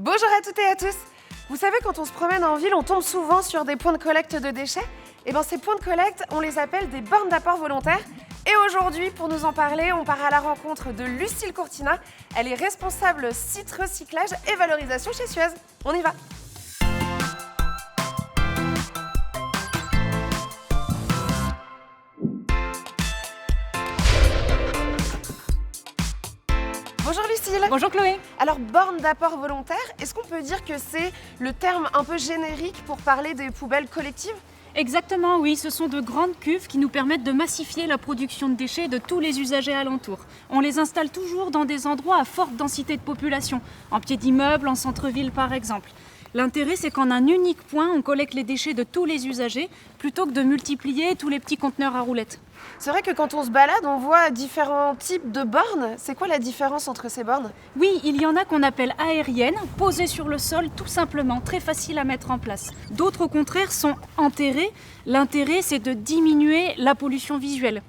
Bonjour à toutes et à tous. Vous savez, quand on se promène en ville, on tombe souvent sur des points de collecte de déchets. Et bien ces points de collecte, on les appelle des bornes d'apport volontaire. Et aujourd'hui, pour nous en parler, on part à la rencontre de Lucille Courtina. Elle est responsable site recyclage et valorisation chez Suez. On y va. Bonjour Lucille. Bonjour Chloé. Alors, borne d'apport volontaire, est-ce qu'on peut dire que c'est le terme un peu générique pour parler des poubelles collectives ? Exactement, oui, ce sont de grandes cuves qui nous permettent de massifier la production de déchets de tous les usagers alentours. On les installe toujours dans des endroits à forte densité de population, en pied d'immeuble, en centre-ville par exemple. L'intérêt, c'est qu'en un unique point, on collecte les déchets de tous les usagers, plutôt que de multiplier tous les petits conteneurs à roulettes. C'est vrai que quand on se balade, on voit différents types de bornes. C'est quoi la différence entre ces bornes ? Oui, il y en a qu'on appelle aériennes, posées sur le sol tout simplement, très faciles à mettre en place. D'autres au contraire sont enterrées. L'intérêt, c'est de diminuer la pollution visuelle.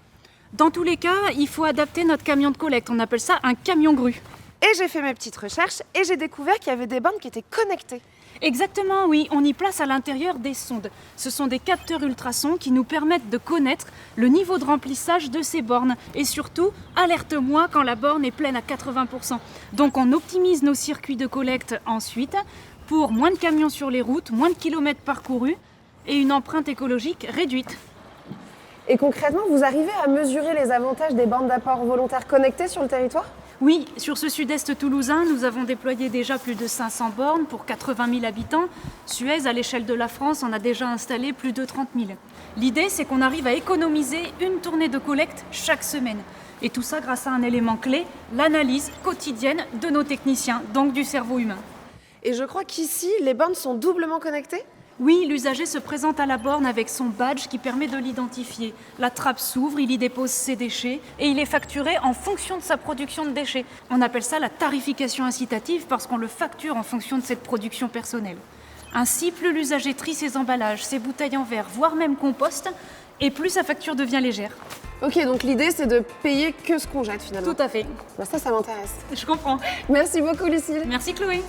Dans tous les cas, il faut adapter notre camion de collecte, on appelle ça un camion grue. Et j'ai fait mes petites recherches et j'ai découvert qu'il y avait des bornes qui étaient connectées. Exactement, oui, on y place à l'intérieur des sondes. Ce sont des capteurs ultrasons qui nous permettent de connaître le niveau de remplissage de ces bornes. Et surtout, alerte-moi quand la borne est pleine à 80%. Donc on optimise nos circuits de collecte ensuite pour moins de camions sur les routes, moins de kilomètres parcourus et une empreinte écologique réduite. Et concrètement, vous arrivez à mesurer les avantages des bornes d'apport volontaire connectées sur le territoire ? Oui, sur ce sud-est toulousain, nous avons déployé déjà plus de 500 bornes pour 80 000 habitants. Suez, à l'échelle de la France, en a déjà installé plus de 30 000. L'idée, c'est qu'on arrive à économiser une tournée de collecte chaque semaine. Et tout ça grâce à un élément clé, l'analyse quotidienne de nos techniciens, donc du cerveau humain. Et je crois qu'ici, les bornes sont doublement connectées ? Oui, l'usager se présente à la borne avec son badge qui permet de l'identifier. La trappe s'ouvre, il y dépose ses déchets et il est facturé en fonction de sa production de déchets. On appelle ça la tarification incitative parce qu'on le facture en fonction de cette production personnelle. Ainsi, plus l'usager trie ses emballages, ses bouteilles en verre, voire même composte, et plus sa facture devient légère. Ok, donc l'idée c'est de payer que ce qu'on jette finalement. Tout à fait. Ça m'intéresse. Je comprends. Merci beaucoup Lucille. Merci Chloé.